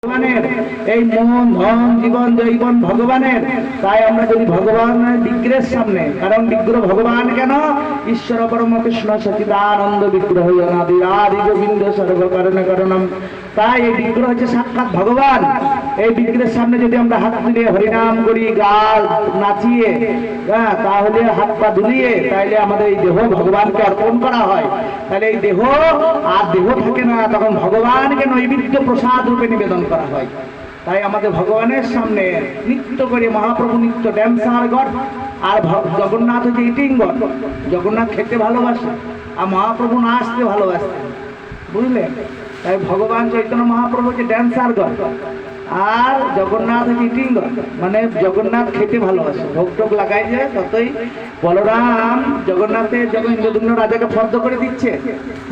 ভগবানের এই মন ধন জীবন জৈবন ভগবানের। তাই আমরা যদি ভগবানের বিগ্রহের সামনে, কারণ বিগ্রহ ভগবান কেন? ঈশ্বর পরম কৃষ্ণ সচিদানন্দ বিগ্রহ অনাদি আদি গোবিন্দ সর্বকারণ কারণম। তাই এই বিগ্রহ হচ্ছে সাক্ষাৎ ভগবান। এই বিগ্রহের সামনে যদি আমরা হাত তুলে হরিনাম করি, গাল নাচিয়ে, তাহলে হাত পা দুলিয়ে, তাইলে আমাদের এই দেহ ভগবানকে অর্পণ করা হয়। তাহলে এই দেহ আর দেহ থাকে না, তখন ভগবানকে নৈবেদ্য প্রসাদ রূপে নিবেদন করা হয়। তাই আমাদের ভগবানের সামনে নৃত্য করে, মহাপ্রভু নৃত্য ড্যান্সার গড, আর জগন্নাথ হচ্ছে ইটিং গড। জগন্নাথ খেতে ভালোবাসে আর মহাপ্রভু নাচতে ভালোবাসে, বুঝলেন? তাই ভগবান চৈতন্য মহাপ্রভু হচ্ছে ড্যান্সার গড, আর জগন্নাথ হচ্ছে ইটিং গড, মানে জগন্নাথ খেতে ভালোবাসে। ভোগ টোক লাগাই যায় ততই বলরাম জগন্নাথের যখন ইন্দ্রদুম্ন রাজাকে ফর্দ করে দিচ্ছে,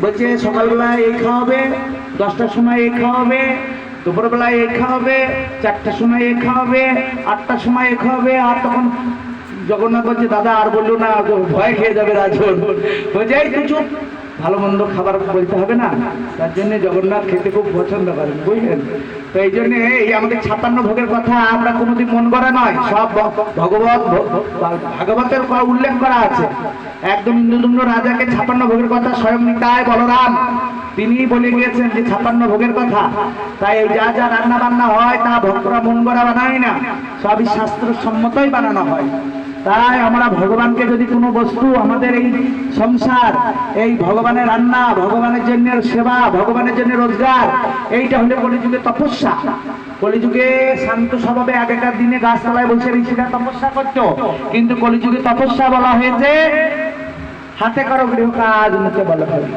বলছে সকালবেলা এই খাওয়াবে, 10টার সময় এই খাওয়াবে, দুপুরবেলায় এই খাওয়াবে, 4টার সময় এই খাওয়াবে, 8টার সময় এই খাওয়াবে। আর তখন জগন্নাথ বলছে দাদা আর বললো না, ভয় খেয়ে যাবে রাজন। বলছে এই তুই চুপ, ভালো মন্দ খাবার বলতে হবে না। তার জন্য জগন্নাথ খেতে খুব পছন্দ করেন, বুঝলেন? তো এই জন্য এই আমাদের 56 ভোগের কথা আমরা কোনোদিন মন করা নয়, সব ভাগবতের উল্লেখ করা আছে। একদম ইন্দ্রদুম্ন রাজাকে 56 ভোগের কথা স্বয়ং নিতাই বলরাম তিনি বলে গিয়েছেন যে 56 ভোগের কথা। তাই যা যা রান্না বান্না হয় তা ভক্তরা মন করা বানায় না, সবই শাস্ত্র সম্মতই বানানো হয়। তাই আমরা ভগবানকে যদি কোনো বস্তু, আমাদের এই সংসার, এই ভগবানের রান্না, ভগবানের জন্য সেবা, ভগবানের জন্য রোজগার, এইটা হলে কলিযুগে তপস্যা। কলিযুগে শান্ত স্বভাবে আগেকার দিনে গাছতলায় বসে ঋষিরা তপস্যা করত, কিন্তু কলিযুগে তপস্যা বলা হয়েছে হাতে করো গৃহ কাজ, মুখে বলা হয়।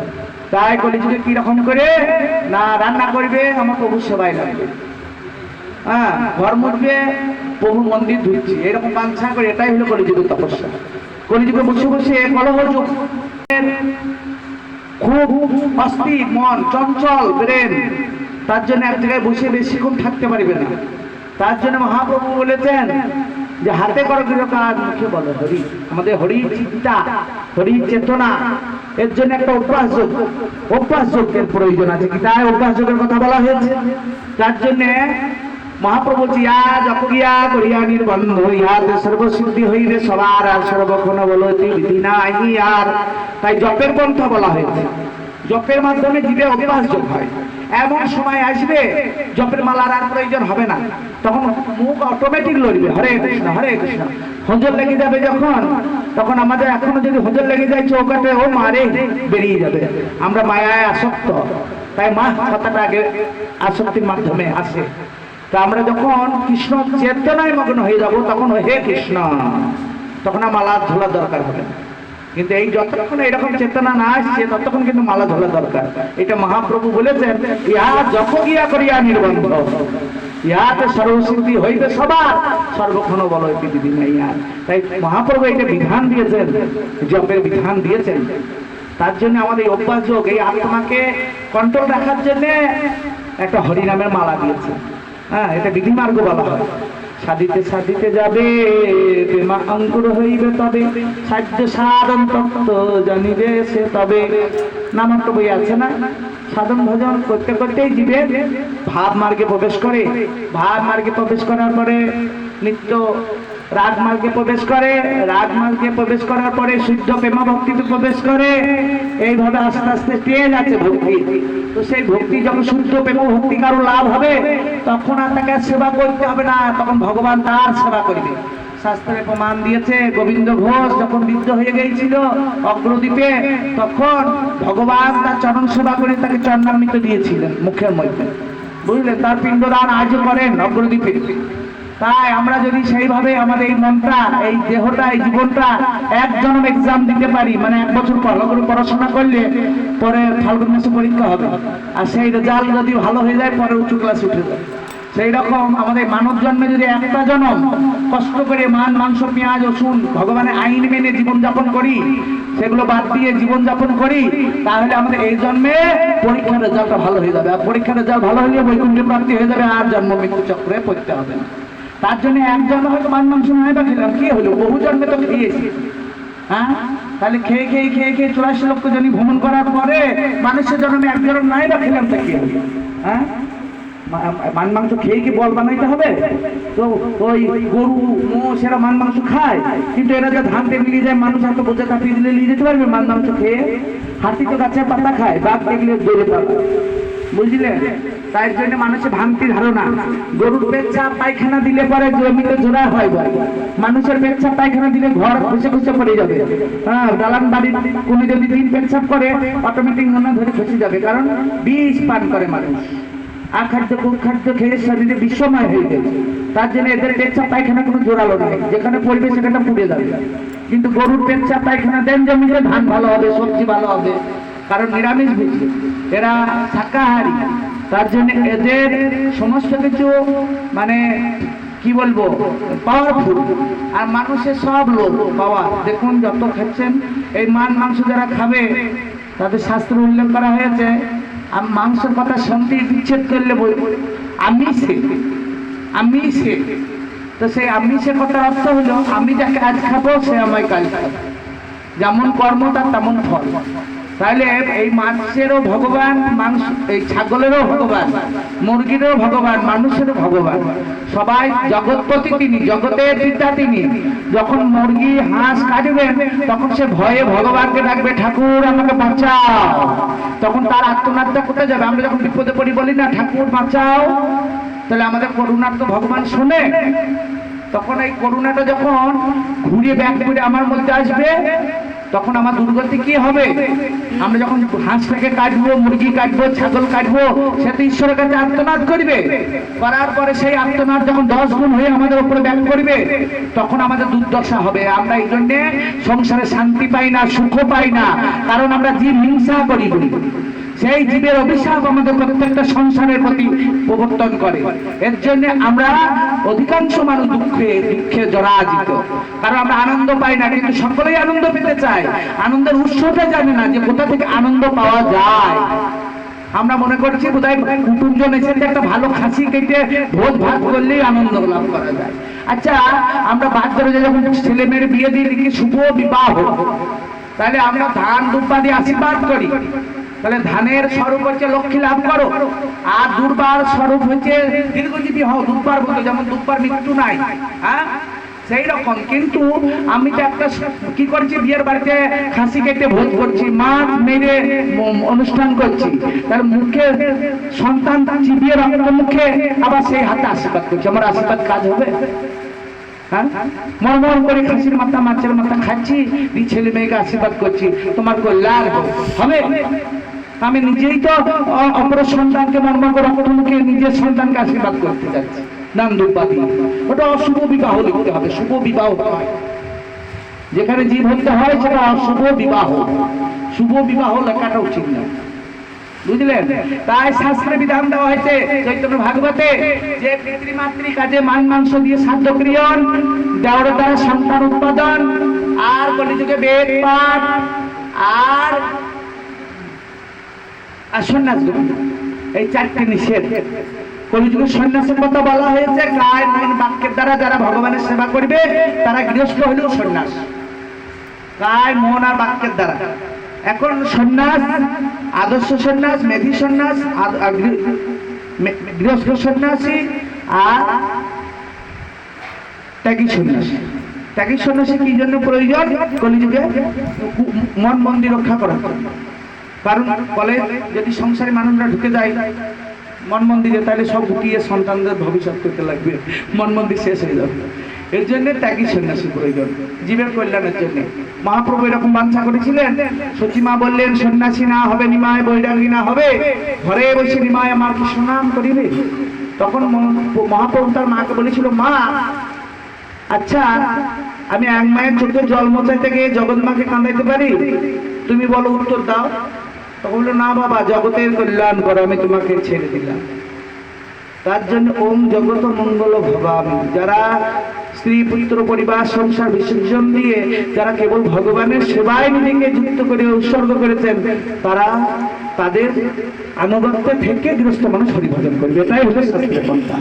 তাই কলিযুগে কি রকম করে না রান্না করবে, আমার প্রভুর সেবায় লাগবে, ঘর মুখবে, প্রভু মন্দির ধুচ্ছি, এরকম বাঞ্ছা করে। এটাই হলো কলিযুগের তপস্যা। কলিযুগে বসে বসে কলহ যুগ, খুব অস্থির মন, চঞ্চল ব্রেন, তার জন্য এক জায়গায় বসে বেশিক্ষণ থাকতে পারবে না। তার জন্য মহাপ্রভু বলেছেন যে হাতে করো গৃহ কাজ, মুখে বলো হরি। আমাদের হরি চিন্তা, হরি চেতনা, এর জন্য একটা অভ্যাস যোগ, অভ্যাস যোগের প্রয়োজন আছে। কি তাই অভ্যাস যোগের কথা বলা হয়েছে। তার জন্য মহাপ্রভু ইয়া জপিয়া করিয়া নির্বন্ধ, ইহাতে সর্বসিদ্ধি হইবে সবার, আর সর্বক্ষণ বলতি বিধি নাই আর। তাই জপের পন্থা বলা হয়েছে। জপের মাধ্যমে জীবে অভ্যাস যোগ হয়। এমন সময় আসবে জপের মালার আর প্রয়োজন হবে না, তখন মুখ অটোমেটিক লড়বে হরে কৃষ্ণ হরে কৃষ্ণ। হজর লেগে যাবে যখন, তখন আমাদের এখনো যদি হজর লেগে যায় চৌকাটে, ও মারে বেরিয়ে যাবে, আমরা মায়ায় আসক্ত। তাই মা কথাটা আগে আসক্তির মাধ্যমে আসে। তা আমরা যখন কৃষ্ণ চেতনায় মগ্ন হয়ে যাব, তখন হে কৃষ্ণ, তখন আর মালা ঝোলার দরকার হবে না। কিন্তু এই যতক্ষণ এরকম চেতনা না আসছে ততক্ষণ কিন্তু মালা ঝোলা দরকার। এটা মহাপ্রভু বলেছেন, ইহা যখ গিয়া করিয়া নির্বন্ধ, ইহাতে সর্বসিদ্ধি হইবে সবার, সর্বক্ষণ বলো বিধি নাই আর। তাই মহাপ্রভু এটা বিধান দিয়েছেন, জপের বিধান দিয়েছেন। তার জন্য আমাদের এই অভ্যাস যোগ, এই আত্মাকে কন্ট্রোল রাখার জন্য একটা হরিনামের মালা দিয়েছে। এটা বিধিমার্গ বলা হয়। সাধিতে সাধিতে যাবে প্রেমা অঙ্কুর হইবে তবে, সাধ্য সাধন তত্ত্ব জানিবে সে তবে। নামক বই আছে না, সাধন ভজন করতে করতেই জীবে ভাব মার্গে প্রবেশ করে। ভাব মার্গে প্রবেশ করার পরে নিত্য রাগ মার্গে প্রবেশ করে, রাগ মার্গে প্রবেশ করার পরে শুদ্ধ প্রেমা ভক্তিতে প্রবেশ করে। এইভাবে আস্তে আস্তে পেয়ে যাচ্ছে ভক্তি। তো সেই ভক্তি যখন শুদ্ধ প্রেম ভক্তি কারো লাভ হবে, তখন আর তাকে সেবা করতে হবে না, তখন ভগবান তার সেবা করবে। শাস্ত্রে প্রমাণ দিয়েছে, গোবিন্দ ঘোষ যখন বৃদ্ধ হয়ে গিয়েছিল অগ্রদ্বীপে, তখন ভগবান তার চরণ সেবা করে তাকে চরণামৃত দিয়েছিলেন মুখের মধ্যে, বুঝলেন? তার পিণ্ডদান আজও করেন অগ্রদ্বীপে। তাই আমরা যদি সেইভাবে আমাদের এই মনটা, এই দেহটা, এই জীবনটা এক জনম এক্সাম দিতে পারি, মানে 1 বছর ভালো করে পড়াশোনা করলে পরে ফাল্গুন মাসে পরীক্ষা হবে, আর সেই রেজাল্ট যদি ভালো হয়ে যায় পরে উঁচু ক্লাস উঠে যায়। সেই রকম আমাদের মানব জন্মে যদি একটা জনম কষ্ট করে মাংস পেঁয়াজ রসুন ভগবানের আইন মেনে জীবনযাপন করি, সেগুলো বাদ দিয়ে জীবনযাপন করি, তাহলে আমাদের এই জন্মে পরীক্ষার রেজাল্টটা ভালো হয়ে যাবে। আর পরীক্ষার রেজাল্ট ভালো হলে বৈকুণ্ঠে প্রাপ্তি হয়ে যাবে, আর জন্ম মৃত্যু চক্রে পড়তে হবে না। তার জন্য এক জন্ম হয়তো মাংস নাই বা খেলাম, কি হলো, বহু জন্মে তো খেয়েছি। তাহলে খেয়ে খেয়ে খেয়ে খেয়ে 84 লক্ষ জনই ভ্রমণ করার পরে মানুষের জন্মে এক জন্ম নাই বা খেলাম, তা কি হলো? মান মাংস খেয়ে কি বল বানাইতে হবে? তো ওই গরু মোষ এরা মান মাংস খায়, কিন্তু এরা যে ধান টেনে নিয়ে যায়, মানুষ এত বোঝা চাপিয়ে দিলে নিয়ে যেতে পারবে মান মাংস খেয়ে? হাতি তো গাছের পাতা খায়, বাঘ দেখলে দৌড়ে পাবে, বুঝলেন? তাই জন্য মানুষের ভ্রান্তি ধারণা, গরুর পেচ্ছাপ পায়খানা দিলে পরে জমিতে জোড়া হয় বলে, মানুষের পেচ্ছাপ পায়খানা দিলে ঘর খুশে খুশে পড়ে যাবে। হ্যাঁ, দালান বাড়ির কোন যদি দিন পেচ্ছাপ করে অটোমেটিক মনে ধরে খসে যাবে, কারণ বিষ পান করে মানুষ, আখাদ্য কুখাদ্য খেয়ে শরীরে বিষময় হয়ে গেছে। তার জন্য এদের পেচ্ছাপ পায়খানা কোনো জোরালো নয়, যেখানে পড়বে সেখানে পুড়ে যাবে। কিন্তু গরুর পেচ্ছাপ পায়খানা দেন জমিতে, ধান ভালো হবে, সবজি ভালো হবে, কারণ নিরামিষ ভুজি, এরা শাকাহারী। তার জন্য এদের সমস্ত কিছু মানে কি বলবো পাওয়ারফুল। আর মানুষের সব লোক পাওয়ার, দেখুন যত খাচ্ছেন এই মান মাংস যারা খাবে তাদের শাস্ত্রে উল্লেখ করা হয়েছে, মাংসের কথা সন্ধি বিচ্ছেদ করলে আমিষে, তো সেই আমিষের কথার অর্থ হলো আমি যাকে আজ খাবো সে আমায় কাল খাবে, যেমন কর্ম তার তেমন ফল। তাহলে এই মাছেরও ভগবান, মাংস এই ছাগলেরও ভগবান, মুরগিরও ভগবান, মানুষেরও ভগবান, সবাই জগৎপতি তিনি, জগতের পিতা তিনি। যখন মুরগি হাঁস কাটবেন তখন সে ভয়ে ভগবানকে ডাকবে, ঠাকুর আমাকে বাঁচাও। তখন তার আত্মনাদটা কোথায় যাবে? আমরা যখন বিপদে পড়ি বলি না ঠাকুর বাঁচাও, তাহলে আমাদের করুণার তো ভগবান শোনে। তখন এই করুণাটা যখন ঘুরে ব্যাক করে আমার মধ্যে আসবে, তখন আমার দুর্গতি কি হবে? আমরা যখন হাঁসটাকে কাটবো, মুরগি কাটবো, ছাগল কাটবো, সে তো ঈশ্বরের কাছে আর্তনাদ করবে, করার পরে সেই আর্তনাদ যখন 10 গুণ হয়ে আমাদের উপরে ব্যাক করবে, তখন আমাদের দুর্দশা হবে। আমরা এই জন্যে সংসারে শান্তি পাই না, সুখ পাই না, কারণ আমরা জীব হিংসা করি। সেই জীবের অভিশাপ আমাদের প্রত্যেকটা সংসারের প্রতি প্রবর্তন করে। এর জন্য আমরা অধিকাংশ মানুষ দুঃখে জড়াজিত, কারণ আমরা আনন্দ পাই না। কিন্তু সকলেই আনন্দ পেতে চায়, আনন্দের উৎসটা জানে না যে কোথা থেকে আনন্দ পাওয়া যায়। আমরা মনে করছি বোধহয় কুটুমজন এসেছে, একটা ভালো খাসি কেটে ভোজ ভাত করলেই আনন্দ লাভ করা যায়। আচ্ছা, আমরা বাদ ধরে যখন ছেলে মেয়ের বিয়ে দিয়ে দিকে শুভ বিবাহ, তাহলে আমরা ধান দুব্বা দিয়ে আশীর্বাদ করি, তাহলে ধানের স্বরূপ হচ্ছে লক্ষ্মী লাভ করো, আর দুর্বার স্বরূপ হচ্ছে দীর্ঘজীবী হও। দুর্বার বলতে যেমন দুর্বার মৃত্যু নাই, হ্যাঁ সেই রকম। কিন্তু আমি তো একটা কি করছি, বিয়ের বাড়িতে খাসি কেটে ভোজ করছি, মাছ মেরে অনুষ্ঠান করছি, তার মুখে সন্তান চিবিয়ে রক্ত মুখে আবার সেই হাতে আশীর্বাদ করছি, আমার আশীর্বাদ কাজ হবে? হ্যাঁ, মরমর করে খাসির মাথা মাছের মাথা খাচ্ছি, ছেলে মেয়েকে আশীর্বাদ করছি, তোমার কল্যাণ হবে। আমি নিজেই তো অপর সন্তানকে মর্মর করে রক্ত মুখে নিজের সন্তানকে আশীর্বাদ করতে যাচ্ছি নাম দুব্বা দিয়ে। ওটা অশুভ বিবাহ লিখতে হবে, শুভ বিবাহ হয়। যেখানে জীব হত্যা হয় সেটা অশুভ বিবাহ, শুভ বিবাহ লেখাটা উচিত না, বুঝলেন? তাই শাস্ত্রে বিধান দেওয়া হয়েছে চৈতন্য ভাগবতে যে পিতৃমাতৃ কাজে মান মাংস দিয়ে শ্রাদ্ধ ক্রিয়ন, দেওয়ার দ্বারা সন্তান উৎপাদন, আর কলিযুগে বেদ পাঠ, আর সন্ন্যাস গ্রহণ, এই 4টি নিষেধ। কলিযুগের সন্ন্যাসের কথা বলা হয়েছে, কায় মন বাক্যের দ্বারা যারা ভগবানের সেবা করবে তারা গৃহস্থ হলেও সন্ন্যাস, কায় মন আর বাক্যের দ্বারা। এখন সন্ন্যাস, আদর্শ সন্ন্যাস, মেধি সন্ন্যাস, গৃহস্থ সন্ন্যাসী আর ত্যাগী সন্ন্যাসী। ত্যাগী সন্ন্যাসী কি জন্য প্রয়োজন? কলিযুগে মন মন্দির রক্ষা করা। কারণ বলে যদি সংসারে মানুষরা ঢুকে যায় মন মন্দিরে, তাহলে সব গুটিয়ে সন্তানদের ভবিষ্যৎ করতে লাগবে, মন মন্দির শেষ হয়ে যাবে। এর জন্য ত্যাগী সন্ন্যাসী প্রয়োজন জীবের কল্যাণের জন্য। মহাপ্রভু এরকম বাঞ্ছা করেছিলেন, সচিমা বললেন সন্ন্যাসী না হবে নিমায়, বৈরাগী না হবে, ঘরে বসে নিমায় আমার কি সুনাম করিবে। তখন মহাপ্রভু তার মাকে বলেছিল, মা আচ্ছা আমি এক মায়ের চোখে জল মোচাইতে গিয়ে জগৎ মাকে কাঁদাইতে পারি? তুমি বলো, উত্তর দাও। তখন বললো, না বাবা, জগতের কল্যাণ করো, আমি তোমাকে ছেড়ে দিলাম। তার জন্য ওম জগত মঙ্গল ভবামি, যারা স্ত্রী পুত্র পরিবার সংসার বিসর্জন দিয়ে যারা কেবল ভগবানের সেবায় নিজেকে যুক্ত করে উৎসর্গ করেছেন, তারা তাদের আনুগত্যে থেকে গৃহস্থ মানুষ হরিভজন করবে। এটাই হলো শাস্ত্রের পন্থা,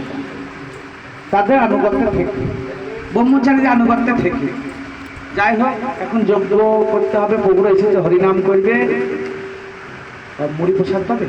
তাদের আনুগত্যে থেকে, ব্রহ্মচারীর আনুগত্যে থেকে। যাই হোক, এখন যজ্ঞ করতে হবে, প্রভুরা এসেছে, হরিনাম করবে, মুড়ি প্রসাদ পাবে।